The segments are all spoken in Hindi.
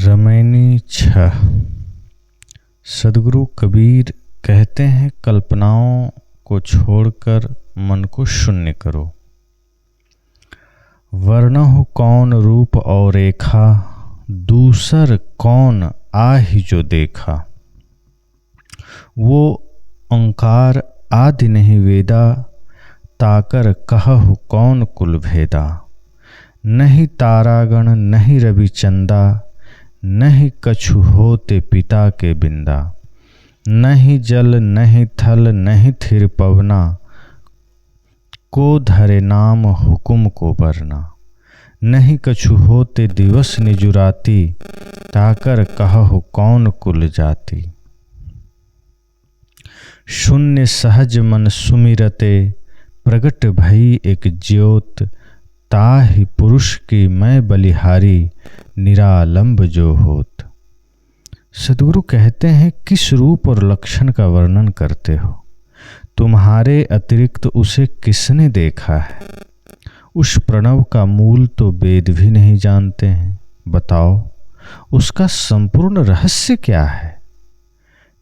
रमैनी 6। सदगुरु कबीर कहते हैं, कल्पनाओं को छोड़कर मन को शून्य करो। वर्णहु कौन रूप और रेखा, दूसर कौन आहि जो देखा। वो ओंकार आदि नहीं वेदा, ताकर कहहु कौन कुल भेदा। नहीं तारागण नहीं रवि चंदा, नहीं कछु होते पिता के बिंदा। नहीं जल नहीं थल नहीं थिर पवना, को धरे नाम हुकुम को बरना। नहीं कछु होते दिवस निजुराती, ताकर कहहु कौन कुल जाति। शून्य सहज मन सुमिरते, प्रगट भई एक ज्योत। ताहि पुरुष की मैं बलिहारी, निरालंब जो होत। सदगुरु कहते हैं, किस रूप और लक्षण का वर्णन करते हो? तुम्हारे अतिरिक्त उसे किसने देखा है? उस प्रणव का मूल तो वेद भी नहीं जानते हैं। बताओ, उसका संपूर्ण रहस्य क्या है?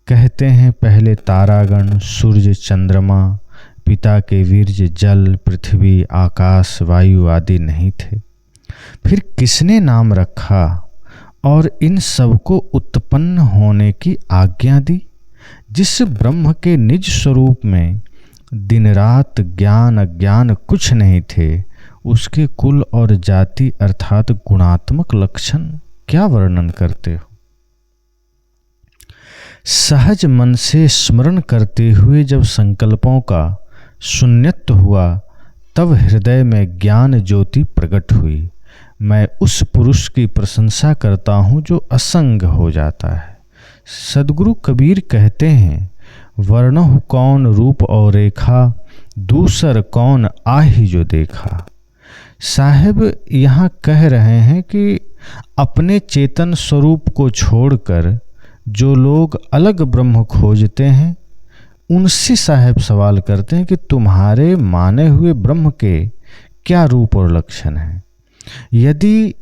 कहते हैं, पहले तारागण सूर्य चंद्रमा, पिता के वीर्य जल पृथ्वी आकाश वायु आदि नहीं थे। फिर किसने नाम रखा और इन सबको उत्पन्न होने की आज्ञा दी? जिस ब्रह्म के निज स्वरूप में दिन रात ज्ञान अज्ञान कुछ नहीं थे, उसके कुल और जाति अर्थात गुणात्मक लक्षण क्या वर्णन करते हो? सहज मन से स्मरण करते हुए जब संकल्पों का शून्यत्व हुआ, तब हृदय में ज्ञान ज्योति प्रकट हुई। मैं उस पुरुष की प्रशंसा करता हूँ जो असंग हो जाता है। सदगुरु कबीर कहते हैं, वर्णहु कौन रूप और रेखा, दूसर कौन आहि जो देखा। साहब यहाँ कह रहे हैं कि अपने चेतन स्वरूप को छोड़कर जो लोग अलग ब्रह्म खोजते हैं, उनसे साहब सवाल करते हैं कि तुम्हारे माने हुए ब्रह्म के क्या रूप और लक्षण हैं। यदि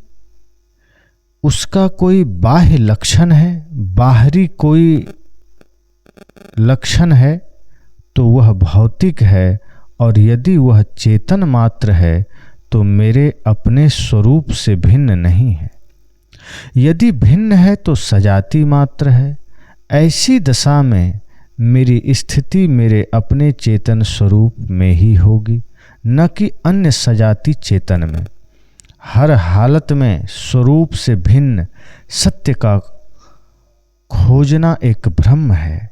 उसका कोई बाह्य लक्षण है, बाहरी कोई लक्षण है, तो वह भौतिक है, और यदि वह चेतन मात्र है तो मेरे अपने स्वरूप से भिन्न नहीं है। यदि भिन्न है तो सजाति मात्र है। ऐसी दशा में मेरी स्थिति मेरे अपने चेतन स्वरूप में ही होगी, न कि अन्य सजाति चेतन में। हर हालत में स्वरूप से भिन्न सत्य का खोजना एक भ्रम है।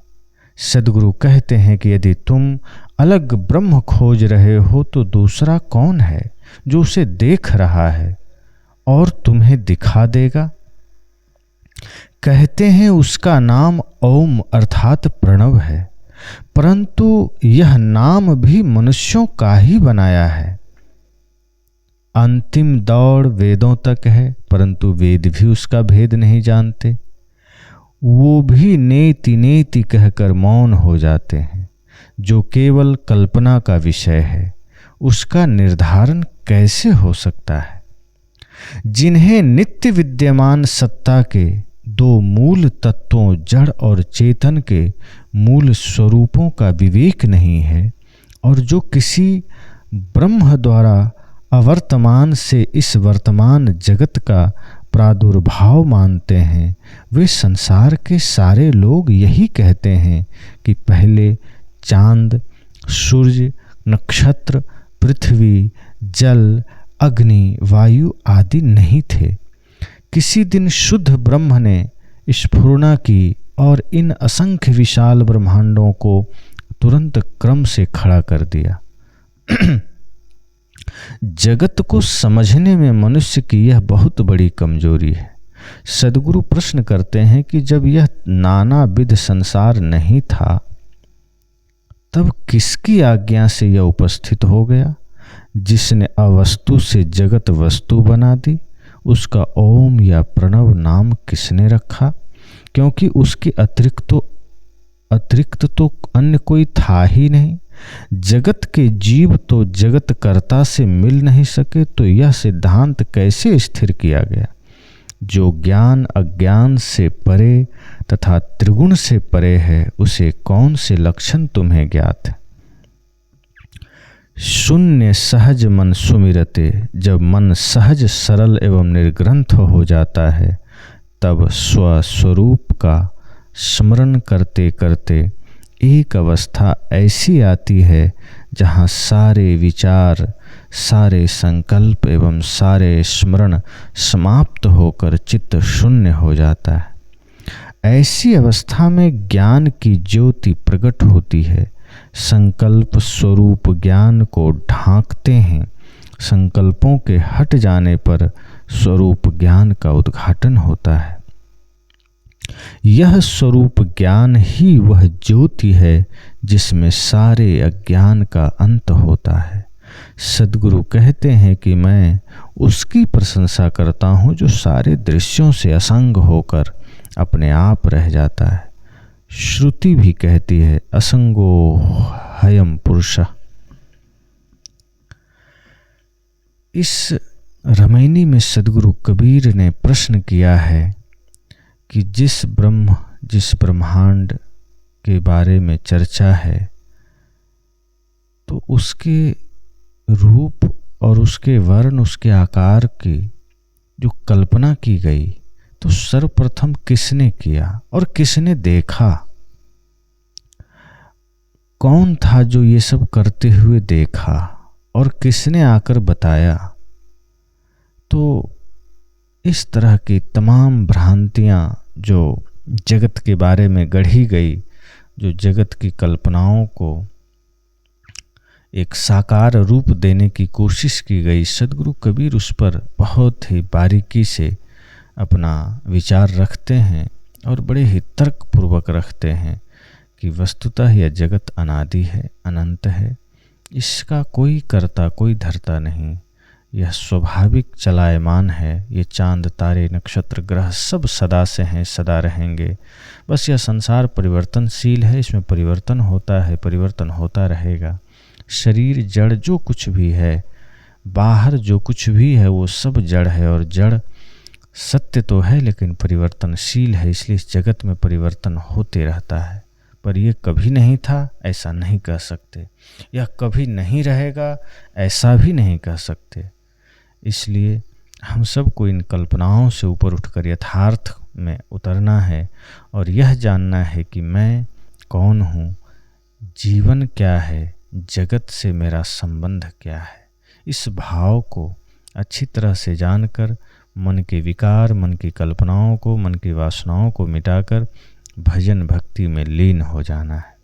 सदगुरु कहते हैं कि यदि तुम अलग ब्रह्म खोज रहे हो तो दूसरा कौन है जो उसे देख रहा है और तुम्हें दिखा देगा? कहते हैं, उसका नाम ओम अर्थात प्रणव है, परंतु यह नाम भी मनुष्यों का ही बनाया है। अंतिम दौड़ वेदों तक है, परंतु वेद भी उसका भेद नहीं जानते। वो भी नेति नेति कहकर मौन हो जाते हैं। जो केवल कल्पना का विषय है, उसका निर्धारण कैसे हो सकता है? जिन्हें नित्य विद्यमान सत्ता के दो मूल तत्वों जड़ और चेतन के मूल स्वरूपों का विवेक नहीं है, और जो किसी ब्रह्म द्वारा अवर्तमान से इस वर्तमान जगत का प्रादुर्भाव मानते हैं, वे संसार के सारे लोग यही कहते हैं कि पहले चांद सूर्य नक्षत्र पृथ्वी जल अग्नि वायु आदि नहीं थे। किसी दिन शुद्ध ब्रह्म ने स्फुरना की और इन असंख्य विशाल ब्रह्मांडों को तुरंत क्रम से खड़ा कर दिया। जगत को समझने में मनुष्य की यह बहुत बड़ी कमजोरी है। सदगुरु प्रश्न करते हैं कि जब यह नानाविध संसार नहीं था, तब किसकी आज्ञा से यह उपस्थित हो गया? जिसने अवस्तु से जगत वस्तु बना दी, उसका ओम या प्रणव नाम किसने रखा? क्योंकि उसके अतिरिक्त तो अन्य कोई था ही नहीं। जगत के जीव तो जगत कर्ता से मिल नहीं सके, तो यह सिद्धांत कैसे स्थिर किया गया? जो ज्ञान अज्ञान से परे तथा त्रिगुण से परे है, उसे कौन से लक्षण तुम्हें ज्ञात है? शून्य सहज मन सुमिरते, जब मन सहज सरल एवं निर्ग्रंथ हो जाता है, तब स्वस्वरूप का स्मरण करते करते एक अवस्था ऐसी आती है जहाँ सारे विचार, सारे संकल्प एवं सारे स्मरण समाप्त होकर चित्त शून्य हो जाता है। ऐसी अवस्था में ज्ञान की ज्योति प्रकट होती है। संकल्प स्वरूप ज्ञान को ढांकते हैं। संकल्पों के हट जाने पर स्वरूप ज्ञान का उद्घाटन होता है। यह स्वरूप ज्ञान ही वह ज्योति है जिसमें सारे अज्ञान का अंत होता है। सद्गुरु कहते हैं कि मैं उसकी प्रशंसा करता हूँ जो सारे दृश्यों से असंग होकर अपने आप रह जाता है। श्रुति भी कहती है, असंगो हयम पुरुषः। इस रामायणी में सद्गुरु कबीर ने प्रश्न किया है कि जिस ब्रह्मांड के बारे में चर्चा है, तो उसके रूप और उसके वर्ण, उसके आकार की जो कल्पना की गई, तो सर्वप्रथम किसने किया और किसने देखा? कौन था जो ये सब करते हुए देखा और किसने आकर बताया? तो इस तरह की तमाम भ्रांतियाँ जो जगत के बारे में गढ़ी गई, जो जगत की कल्पनाओं को एक साकार रूप देने की कोशिश की गई, सद्गुरु कबीर उस पर बहुत ही बारीकी से अपना विचार रखते हैं और बड़े ही तर्कपूर्वक रखते हैं कि वस्तुतः यह जगत अनादि है, अनंत है। इसका कोई कर्ता, कोई धर्ता नहीं। यह स्वाभाविक चलायमान है। ये चांद, तारे, नक्षत्र, ग्रह सब सदा से हैं, सदा रहेंगे। बस यह संसार परिवर्तनशील है, इसमें परिवर्तन होता है, परिवर्तन होता रहेगा। शरीर, जड़ जो कुछ भी है, बाहर जो कुछ भी है, वो सब जड़ है और जड़ सत्य तो है लेकिन परिवर्तनशील है। इसलिए इस जगत में परिवर्तन होते रहता है। पर यह कभी नहीं था ऐसा नहीं कह सकते, यह कभी नहीं रहेगा ऐसा भी नहीं कह सकते। इसलिए हम सबको इन कल्पनाओं से ऊपर उठकर यथार्थ में उतरना है और यह जानना है कि मैं कौन हूँ, जीवन क्या है, जगत से मेरा संबंध क्या है। इस भाव को अच्छी तरह से जानकर मन के विकार, मन की कल्पनाओं को, मन की वासनाओं को मिटाकर भजन भक्ति में लीन हो जाना है।